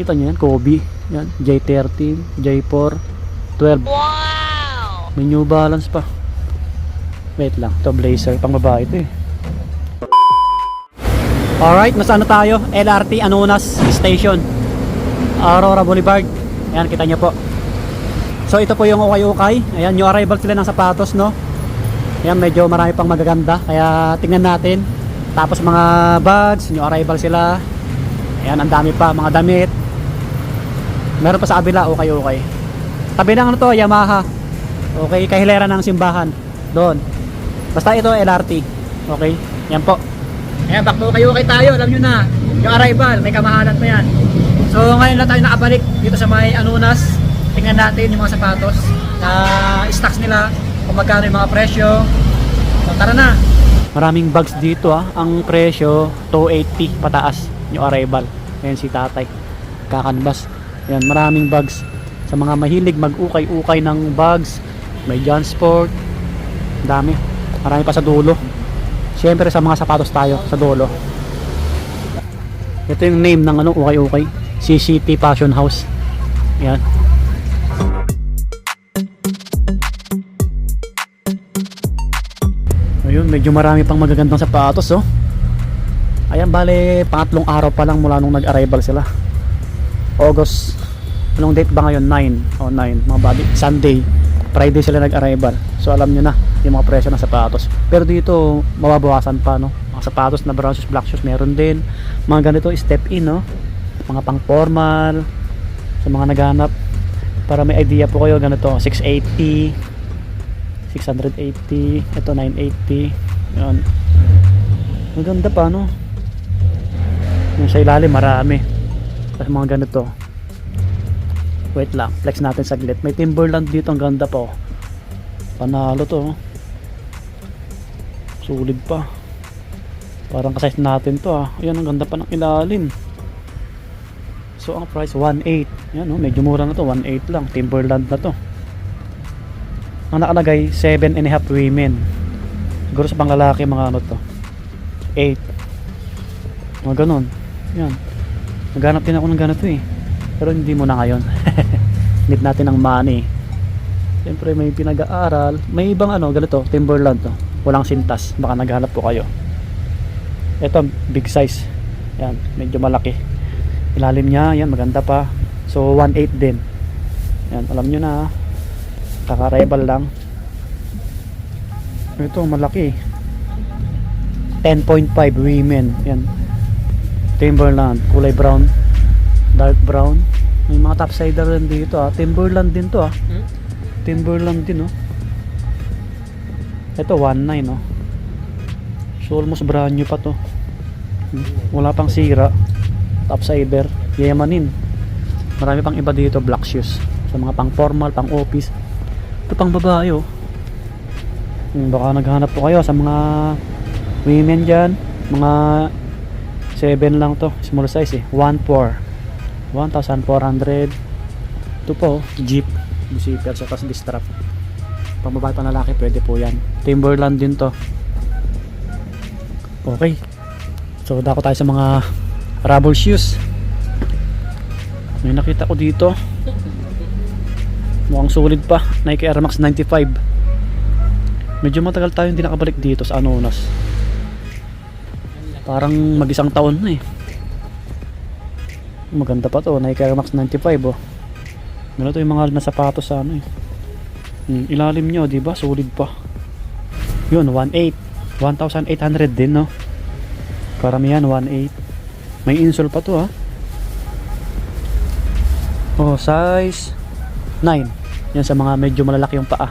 Kita nyo yan, Kobe. Yan, J13, J4, 12. Wow! May New Balance pa. Wait lang, ito Blazer, pang babae ito eh. Alright, nasa ano tayo? LRT Anonas Station, Aurora Boulevard. Ayan, kita nyo po. So ito po yung ukay-ukay. Ayan, new arrival sila ng sapatos, no? Ayan, medyo marami pang magaganda. Kaya tingnan natin. Tapos mga bags, new arrival sila. Ayan, ang dami pa, mga damit. Meron pa sa kabila, ukay-ukay. Tabi ng ano to, Yamaha. Okay, kahilera ng simbahan. Doon. Basta ito, LRT. Okay, yan po. Ayan, back to ukay-ukay tayo. Alam nyo na, yung arrival, may kamahalan pa yan. So ngayon lang tayo nakabalik dito sa may Anonas. Tingnan natin yung mga sapatos na stocks nila, kung magkano yung mga presyo. So tara na. Maraming bags dito ah. Ang presyo 280 pataas yung arrival. Ayan si tatay kakanbas. Ayan, maraming bags. Sa mga mahilig mag-ukay-ukay ng bags, may Jansport, dami. Marami pa sa dulo. Siyempre sa mga sapatos tayo sa dulo. Ito yung name ng ano, ukay-ukay, CCT Fashion House. Ayan. Ayun, medyo marami pang magagandang sapatos oh. Ayan, bale pangatlong araw pa lang mula nung nag-arrival sila. August, anong date ba ngayon? 9. Oh, 9, mga bali, Sunday, Friday sila nag-arrival. So alam nyo na yung mga presyo ng sapatos. Pero dito mababawasan pa, no? Mga sapatos na brown shoes, black shoes meron din. Mga ganito step in, no? Mga pang formal sa mga naghanap. Para may idea po kayo, ganito 680, 680, ito 980. Yan, maganda pa, no? Yung sa ilalim marami. Tapos mga ganito, wait lang, flex natin saglit. May Timberland dito, ang ganda po. Panalo to, sulit pa. Parang kasize natin to ah. Ayan, ang ganda pa ng ilalim. So ang price 1.8. Yan, no? Medyo mura na to, 1.8 lang. Timberland na to. Ang nakalagay 7.5 women. Siguro sa panglalaki mga ano to, 8, mga ganon. Yan, naghanap din ako ng ganito eh, pero hindi mo na ngayon. Need natin ng money. Siyempre may pinag-aaral. May ibang ano, ganito, Timberland to, walang sintas. Baka naghanap po kayo. Ito big size. Yan, medyo malaki. Ilalim niya, yan, maganda pa. So 1.8 din. Yan, alam nyo na, kaka-arrival lang. Ito malaki, 10.5 women. Yan, Timberland, kulay brown, dark brown. May mga topsider rin dito ah. Timberland din to ah. Timberland din oh. Ito 1.9 oh. So almost brand new pa to. Wala pang sira. Topsider, yemanin. Marami pang iba dito, black shoes. Sa mga pang formal, pang office. Ito pang babae oh. Baka naghanap po kayo sa mga women dyan. Mga 7 lang to, small size eh. 1.4, 1,400. Ito po, Jeep zipper siya, tapos distrap. Pang babae pa lalaki, pwede po yan. Timberland din to. Okay, so dako tayo sa mga rubber shoes. May nakita ko dito, mukhang solid pa. Nike Air Max 95. Medyo matagal tayo hindi nakabalik dito sa Anonas. Parang mag-isang taon na eh. Maganda pa to, Nike Air Max 95 oh. Meron to yung mga na sapatos sa ano eh. Ilalim nyo, diba? Solid pa. Yun, 1.8, 1,800 din no. Karamihan 1.8. May insole pa to ha. Oh, size 9. Yan sa mga medyo malalaki yung paa.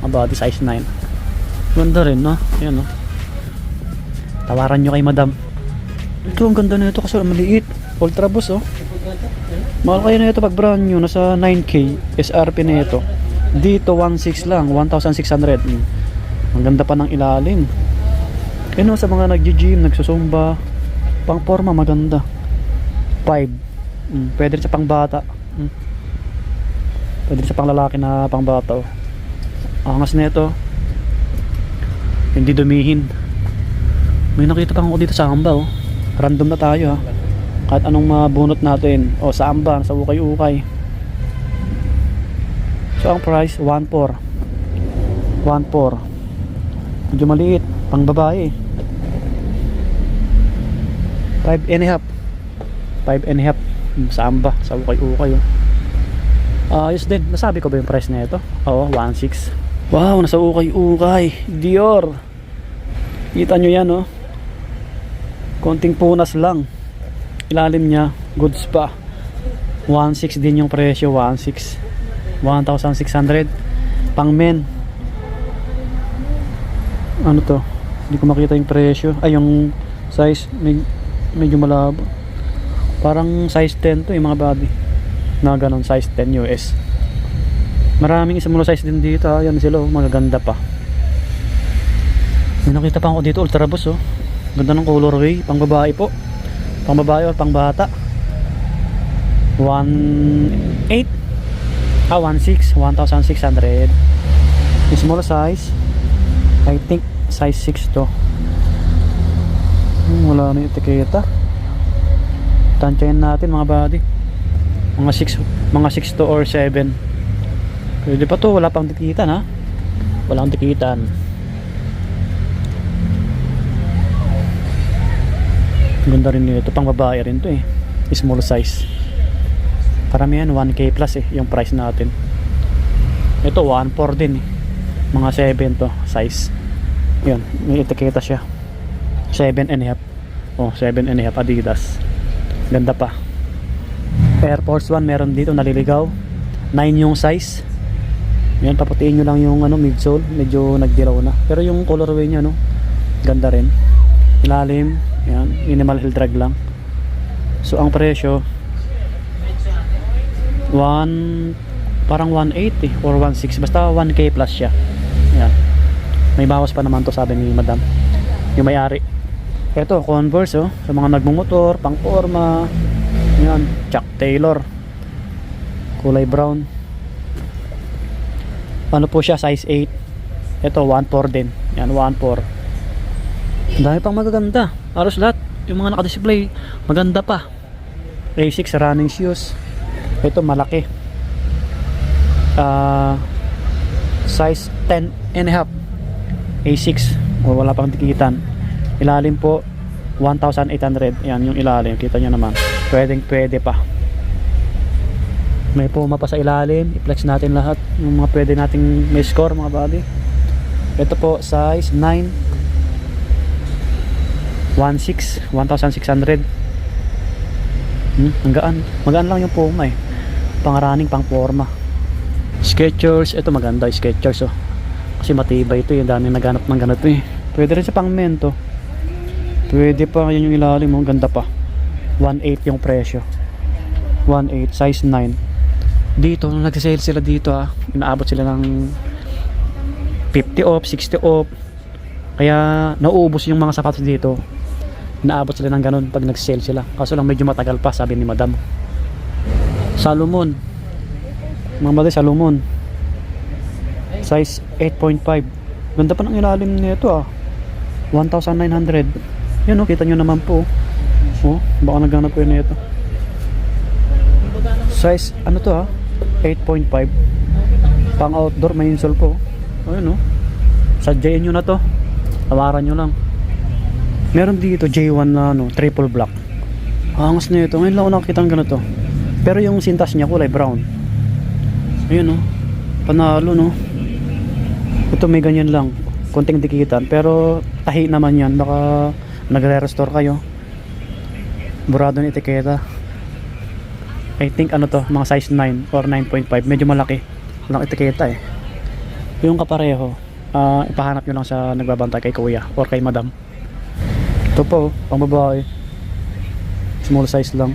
Ang body size 9. Ganda rin no. Yan no. Tawaran nyo kay madam. Ito ang ganda na ito kasi maliit. Ultra boost oh. Mahal kayo na ito pag brand new. Nasa 9K SRP na ito. Dito 1.6 lang, 1,600. Ang ganda pa ng ilalim. Ano sa mga nagji-gym, nagsusumba, pang forma maganda. 5. Pwede rin sa pang bata. Pwede rin sa pang lalaki na pang bata oh. Angas na ito. Hindi dumihin. May nakita pang ako dito sa hamba oh. Random na tayo ha. Kahit anong mabunot natin. O saan ba? Sa ukay-ukay. So ang price 1.4. 1.4. Medyo maliit, pang babae. 5.5. 5.5. Saan ba? Sa ukay-ukay. Ayos din. Nasabi ko ba yung price na ito? Oo, 1.6. Wow, nasa ukay-ukay. Dior. Kita nyo yan, oh. Konting punas lang. Ilalim niya, goods pa. 1.6 din yung presyo. 1.6. 1,600. Pang men. Ano to? Hindi ko makita yung presyo. Ay, yung size. Medyo malabo. Parang size 10 to yung mga body. Na ganon, size 10 US. Maraming small size din dito. Yan sila, oh. Magaganda pa. May nakita pa ako dito, ultra boss, oh. Ganda ng colorway. Pang babae po. Pang babae o pang bata. 1.8. 1.6. 1,600. Small size. I think size 6 to. Wala na yung etiketa. Tansyahin natin mga body. Mga 6 to or 7. Pwede pa to. Wala pang tikitan, ha. Walang tikitan. Ganda rin nito, pang babae rin to eh. Small size. Paramihan 1K plus eh yung price natin. Ito 1.4 din eh. Mga 7 to size. Yun, may etiketa siya. 7.5. Oh, 7.5 Adidas. Ganda pa. Air Force 1 meron dito naliligaw. 9 yung size. Yan, paputiin nyo lang yung ano, midsole. Medyo nagdilaw na. Pero yung colorway nya, no, ganda rin. Ilalim. Yan, minimal heel drag lang. So ang presyo parang 180 or 16, basta 1K plus siya. Yan. May bawas pa naman to, sabi ni madam yung may-ari. Ito Converse, oh, sa mga nagmumotor, pang forma. Yan, Chuck Taylor. Kulay brown. Ano po siya, size 8. Ito 1.4 din. Yan, 1.4. Ang dami pang magaganda. Halos lahat yung mga naka-display maganda pa. A6 running shoes. Ito malaki. Size 10.5. A6. O, wala pang tikitan. Ilalim po 1,800. Yan yung ilalim. Kita nyo naman. Pwede pa. May Puma pa sa ilalim. I-flex natin lahat yung mga pwede nating may score mga body. Ito po size 9. 1.6, 1,600. Magaan lang yung Puma eh. Pang running, pang forma. Skechers, ito maganda yung Skechers, oh. Kasi matibay ito, yung daming naganap ng ganito eh. Pwede rin sa pang men to. Pwede pa, yun yung ilalim, oh. Ganda pa. 1.8 yung presyo. 1.8, size 9. Dito, nung nagsisale sila dito, inaabot sila ng 50 off, 60 off. Kaya nauubos yung mga sapatos dito. Inaabot sila ng ganun pag nag-sale sila. Kaso lang medyo matagal pa, sabi ni madam. Salomon. Mga bagay, Salomon. Size 8.5. Ganda pa ng ilalim nito 1,900. Yun, kita nyo naman po. Baka naghanap ko yun nito. Size, ano to 8.5. Pang outdoor, may insole po. Ayun, sadyain nyo na to. Tawaran nyo lang. Meron dito J1 na triple black. Angas na ito. Ngayon lang ako nakakita ng ganito. Pero yung sintas niya kulay brown. Ayun, panalo, Ito may ganyan lang. Konting dikitan. Pero tahi naman yan. Baka nagre-restore kayo. Burado ng etiketa. I think mga size 9 or 9.5. Medyo malaki. Walang etiketa eh. Yung kapareho, ipahanap nyo lang sa nagbabantay kay kuya or kay madam. Ito po, pang babae. Small size lang.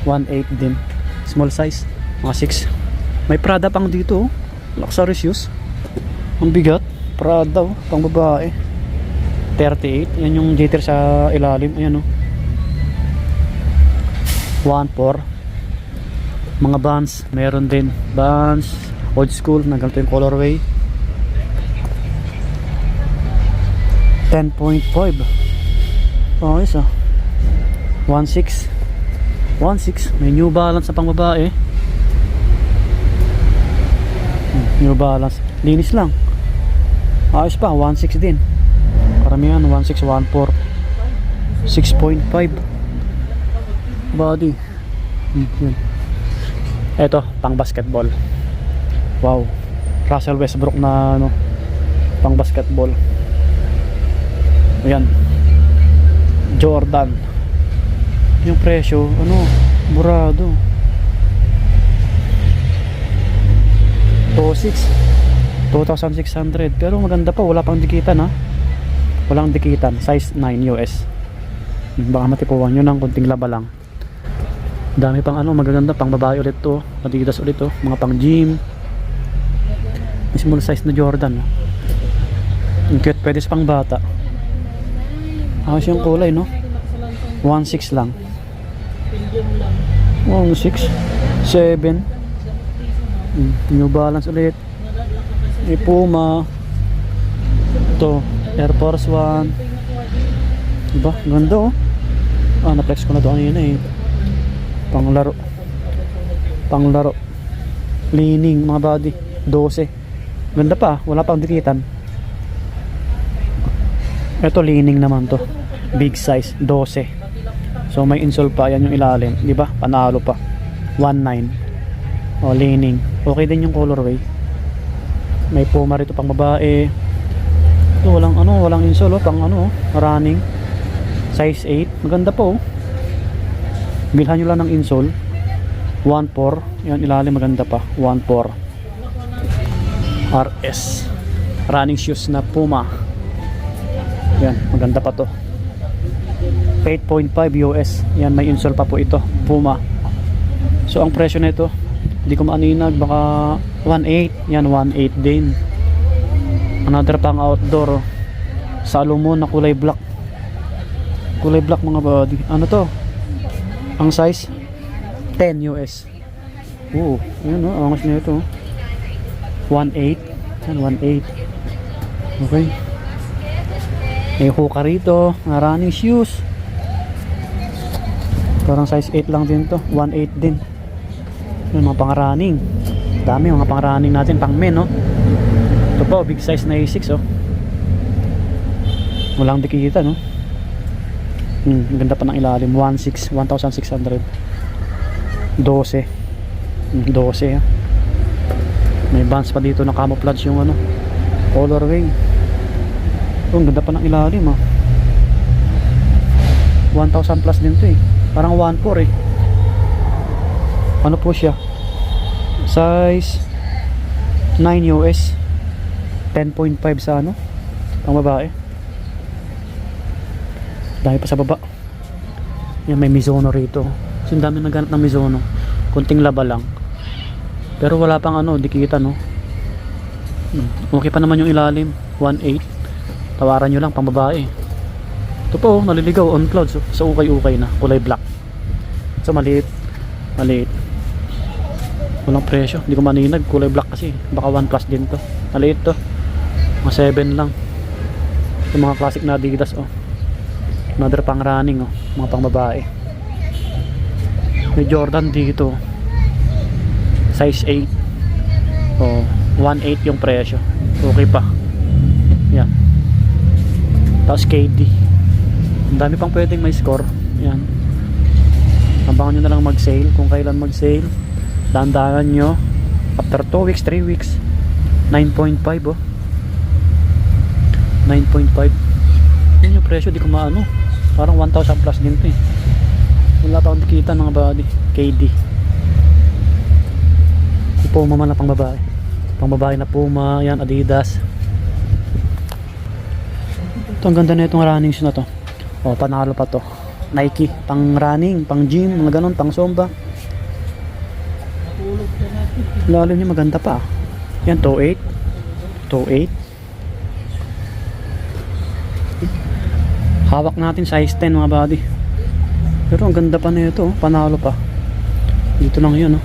1.8 din. Small size. Mga 6. May Prada pang dito. Luxury shoes. Ang bigat. Prada, pang babae. 38. Yan yung jitter sa ilalim. Ayan, 1.4. Mga Vans. Meron din. Vans. Old school. Naganto yung colorway. 10.5. Oh, isa. 1.6. 1.6. May New Balance na pang babae. New Balance. Linis lang. Ayos pa. 1.6 din. Karamihan 1.6, 1.4, 6.5 body. Yun. Eto, pang basketball. Wow, Russell Westbrook na ano, pang basketball. Ayan, Jordan. Yung presyo, ano, burado. 2,600. Pero maganda pa, wala pang dikitan ha. Walang dikitan, size 9 US. Baka matipuan nyo ng konting laba lang. Dami pang ano, magaganda, pang babae ulit to, Adidas ulit to, mga pang gym. May small size na Jordan. Ang cute, pwede sa pang bata. Ayos yung kulay, no? 1.6 lang. 1.6 7. New Balance ulit. May Puma. Ito, Air Force 1. Diba? Ganda oh. Na-flex ko na ito kanina eh. Panglaro. Leaning mga body. 12. Ganda pa. Wala pang dikitan. Ito leaning naman to. Big size. 12. So may insole pa. Yan yung ilalim. Diba? Panalo pa. 1.9. Leaning. Okay din yung colorway. May Puma rito pang babae. Ito walang insole pang running. Size 8. Maganda po. Bilhan nyo lang ng insole. 1.4. Yan ilalim maganda pa. 1.4 RS. Running shoes na Puma. Yan maganda pa to. 8.5 US. Yan may insole pa po ito. Puma. So ang presyo na ito, hindi ko maaninag, baka 1.8. Yan 1.8 din. Another pang outdoor. Salomon na kulay black. Kulay black mga body. Ano to? Ang size 10 US. Oo, yun angas na ito. 1.8. Yan 1.8. Okay. May Hoka rito, running shoes. Parang size 8 lang din to. 1.8 din. Yung mga pang running. Dami mga pang running natin, pang men, no? Ito po, big size na A6, oh. Walang dikita, no? Ganda pa ng ilalim. 1.6, 1,600. 12. 12, ha? May bands pa dito na camouflage yung colorway. Ang ganda pa ng ilalim, ha? 1,000 plus din to, eh. Parang 1.4, eh. Ano po siya? Size 9 US. 10.5 sa pang babae. Dahil pa sa baba. Yan, may Mizuno rito. Kasi ang dami naghanap ng Mizuno. Kunting laba lang. Pero wala pang dikita, no? Okay pa naman yung ilalim. 1.8. Tawaran nyo lang, pang babae. Ito po, naliligaw on clouds. Sa ukay-ukay na. Kulay black. So maliit. Walang presyo. Hindi ko maninag. Kulay black kasi. Baka 1 plus din to. Maliit to. Mga 7 lang. Ito mga classic na Adidas, oh. Another pang running, oh. Mga pang babae. May Jordan dito. Size 8. Oh, 1.8 yung presyo. Okay pa. Yan. Tapos KD. Ang dami pang pwedeng may score. Yan. Abangan nyo na lang mag-sale. Kung kailan mag-sale, dahan-dahan nyo. After 2 weeks, 3 weeks, 9.5, oh. 9.5. Yun yung presyo. Di ko maano. Parang 1,000 plus din to, eh. Wala pa akong dikita mga body. KD. Puma man na pang babae. Pang babae na Puma. Yan, Adidas. Ito, ang ganda na itong running shoes na to. O, panalo pa to. Nike. Pang running, pang gym, mga ganun, pang Zumba. Lalim niya maganda pa. Yan, 2.8. 2.8. Hawak natin size 10 mga body. Pero ang ganda pa na ito. Panalo pa. Dito lang yun, no?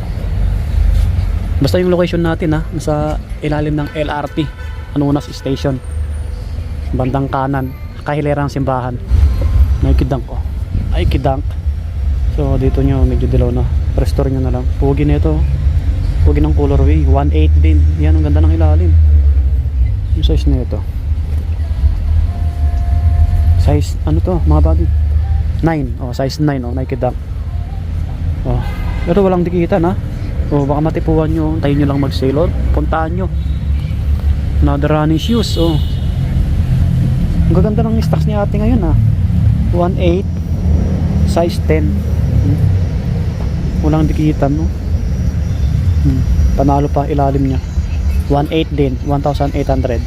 Basta yung location natin, ha, nasa ilalim ng LRT Anonas Station, bandang kanan, kahilerang simbahan. Nike Dunk, oh. Nike Dunk. So dito nyo medyo dilaw na, restore nyo na lang. Pugi na ito, pugi ng colorway, 1.8 din. Yan, ang ganda ng ilalim. Yung size na ito, size ano to mga buddy, 9, oh size 9, oh Nike Dunk. Oh, pero walang dikitan ha. Oh, baka matipuan nyo, tayo nyo lang mag-sale, oh, puntaan nyo. Another running shoes. Oh, ang gaganda ng stocks ni ate ngayon ha. 1.8, size 10. Walang dikitan, no? Panalo pa ilalim niya. 1.8 din, 1,800.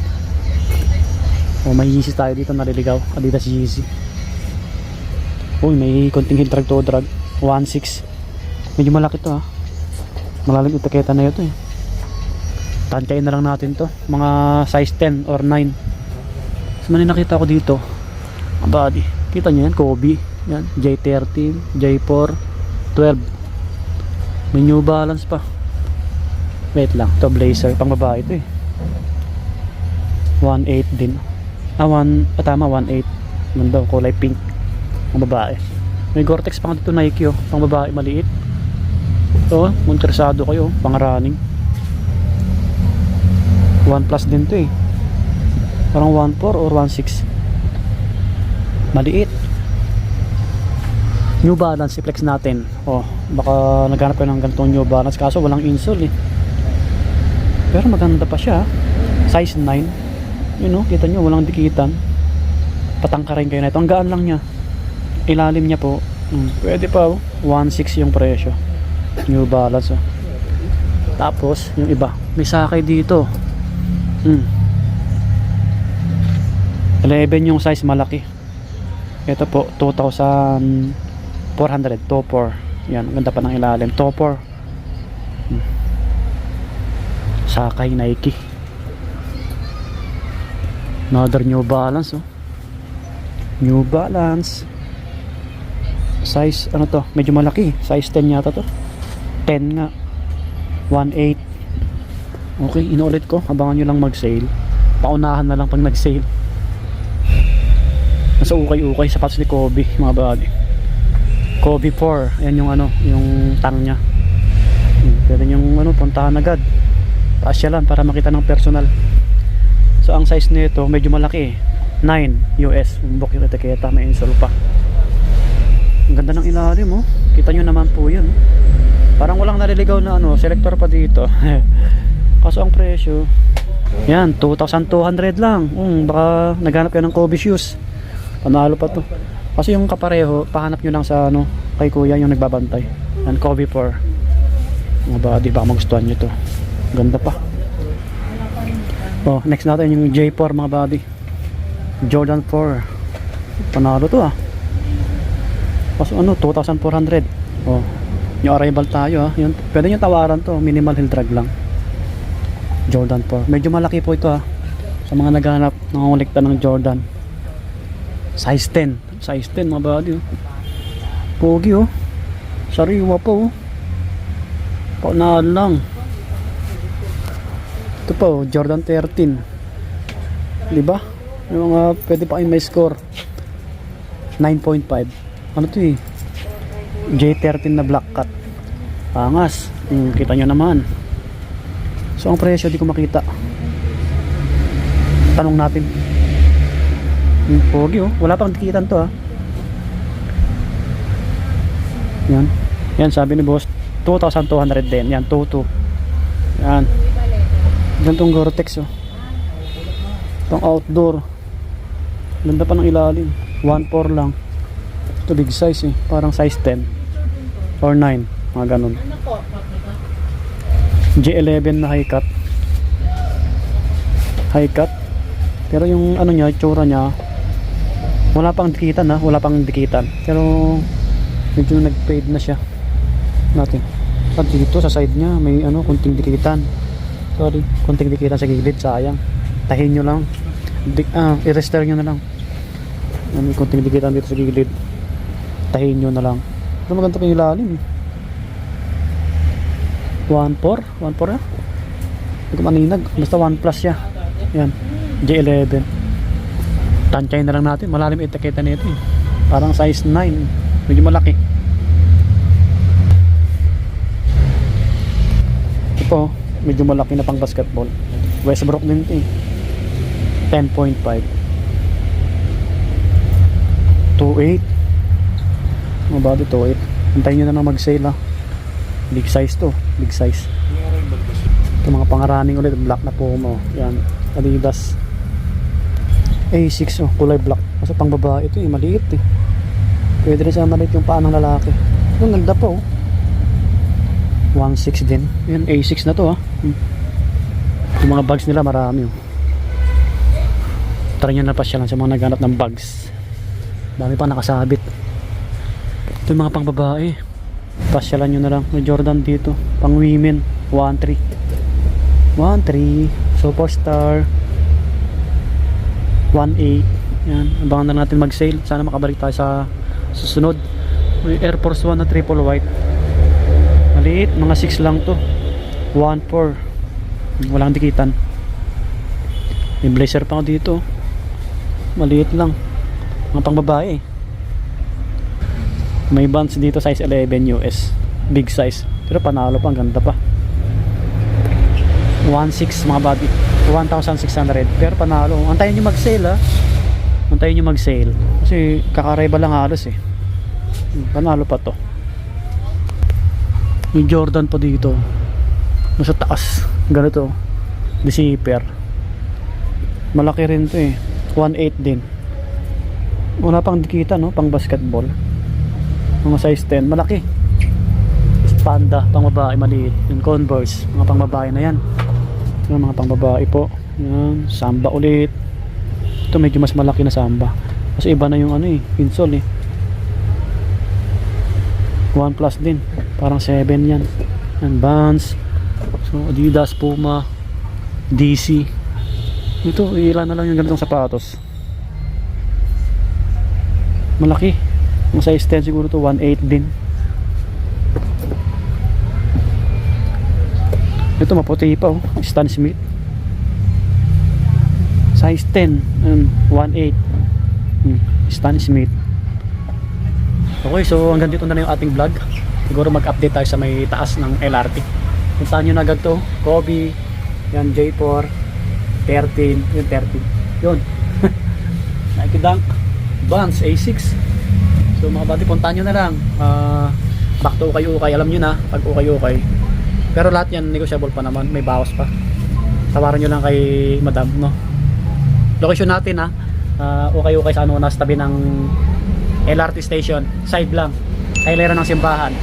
Oh, may Yeezy tayo dito, naliligaw. Adidas Yeezy. Uy, may konting heel drag to drag. 1.6. Medyo malaki to ha. Malalim itaketa na ito eh. Tantiyain na lang natin to. Mga size 10 or 9. So, may nakita ko dito. Ang body. Kita nyo yan, Kobe. Yan, J13, J4, 12. May New Balance pa. Wait lang, ito blazer. Pang babae ito eh. 1.8 din. Tama, 1.8. Ganda, kulay pink. Pang babae. May Gore-Tex pang dito Nike oh. Pang babae maliit. Ito, kung interesado kayo, pang running. 1 plus din to eh. Parang 1.4 or 1.6. Maliit. New Balance, i-flex natin. Oh, baka naghanap kayo ng ganitong New Balance, kaso walang insole eh. Pero maganda pa siya. Size 9. You know, kita nyo, walang dikitan. Patangka rin kayo na ito. Ang gaan lang niya. Ilalim niya po. Pwede pa oh. 1.6 yung presyo. New Balance oh. Tapos, yung iba. May sakay dito. 11 yung size, malaki. Ito po, 2,400. Topor. Yan, ganda pa ng ilalim. Topor. Sakay Nike. Another New Balance oh. New Balance. Size ano to? Medyo malaki. Size 10 yata to. 10 nga. 1.8. Okay, inuulit ko. Abangan nyo lang mag-sale. Paunahan na lang pag nag-sale. Nasa ukay-ukay sapatos ni Kobe, mga buddy. Kobe 4. Ayan yung ano, yung tang nya. Pwede yung ano, puntahan agad. Pasya lang para makita ng personal. So ang size nito medyo malaki eh. 9 US. Bumbok yung etiketa, may insole pa. Ang ganda ng ilalim oh. Kita nyo naman po yun. Parang walang naliligaw na ano, selector pa dito. Kaso ang presyo, yan, 2,200 lang. Baka naghanap kayo ng Kobe shoes. Panalo pa to. Kasi yung kapareho, pahanap nyo lang sa ano, kay kuya yung nagbabantay. Yan, Kobe 4. Mga body, baka magustuhan nyo to. Ganda pa. Oh, next natin yung J4 mga buddy. Jordan 4. Panalo to ah. Kaso ano, 2,400. Oh, yung arrival tayo ah. Yun, pwede nyo tawaran to. Minimal heel drag lang. Jordan 4. Medyo malaki po ito ah. Sa mga naghahanap, nangungulikta ng Jordan. Size 10. Size 10 mga buddy oh. Pogi oh. Sariwa po oh. Panalo lang. Ito po, Jordan 13. Diba? Yung mga pwede pa kayo may score. 9.5. Ano to eh? J13 na black cut. Pangas. Kita nyo naman. So ang presyo di ko makita. Tanong natin. Pogi oh. Wala pang dikitan to ah. Yan. Yan sabi ni boss. 2,200 din. Yan, 2,2. Yan. Gantong Gore-Tex oh. Itong outdoor. Ganda pa ng ilalim. 1.4 lang. Ito big size eh. Parang size 10 or 9. Mga ganun. J11 na high cut. High cut. Pero yung ano niya, itsura niya, wala pang dikitan ha. Wala pang dikitan. Pero medyo nag-fade na siya. Natin. At dito sa side niya may ano, kunting dikitan. Sorry, kunting dikitan sa gilid, sayang. Tahin nyo lang. I-restore nyo na lang. May kunting dikitan dito sa gilid. Tahin nyo na lang. Pero maganda pa yung ilalim. 1.4? 1.4 na? Hindi ko maninag. Basta 1 plus siya. Yan. J11. Tansyahin na lang natin. Malalim itaketa nito eh. Parang size 9. Medyo malaki. Ito, medyo malaki na pang basketball. Westbrook din ito eh. 10.5. 2.8. Mga body 2.8. Hintayin nyo na lang mag-sale ah. Big size to. Big size. Ito mga pangarunning ulit. Black na Puma. Yan. Adidas. A6 oh. Kulay black. Kasi pang babae ito eh. Maliit eh. Pwede rin sa maliit yung paa ng lalaki. Ito ganda pa oh. 1.6 din. Yan, A6 na to ah. Yung mga bags nila marami oh. Try nyo na pa siya lang sa mga naghanap ng bags. Dami pa nakasabit. Ito yung mga pang babae. Pasyalan nyo na lang. May Jordan dito. Pang women. 1.3. 1.3. Superstar. 1.8. Yan. Abangan na natin mag-sale. Sana makabalik tayo sa susunod. May Air Force 1 na triple white. Maliit, mga 6 lang to. 1.4. Walang dikitan. May blazer pa ako dito. Maliit lang. Mga pang babae. May bands dito size 11 US. Big size. Pero panalo pa, ang ganda pa. 1.6 mga body. 1,600. Pero panalo. Antayin nyo mag-sale ha. Antayin nyo mag-sale. Kasi kakareba lang halos eh. Panalo pa to. May Jordan pa dito. Nasa taas. Ganito. Deceiver. Malaki rin to eh. 1.8 din. Wala pang dikita no. Pang basketball. Mga size 10. Malaki. Panda. Pang babae maliit. Yung Converse. Mga pang babae na yan. Yung mga pang babae po. Yan. Samba ulit. Ito medyo mas malaki na Samba. Kasi iba na yung ano eh. Pinsol eh. 1 plus din. Parang 7 yan. Yan, Vans. So, Adidas, Puma, DC. Ito, ilan na lang yung ganitong sapatos. Malaki. Yung size 10 siguro to 1.8 din. Ito, maputi pa oh. Stan Smith. Size 10. 1.8. Stan Smith. Okay, so hanggang dito na yung ating vlog. Siguro mag-update tayo sa may taas ng LRT. Puntahan nyo na agad to. Kobe, yan J4, 13, yun 13. Yun. Nike Dunk, Vans, A6. So mga buddy, puntahan nyo na lang. Back to ukay-ukay. Alam nyo na, pag ukay-ukay. Pero lahat yan, negotiable pa naman. May bawas pa. Tawaran nyo lang kay Madam, no? Location natin ha. Ukay-ukay sa ano, nasa tabi ng LRT station, side lang, kailera ng simbahan.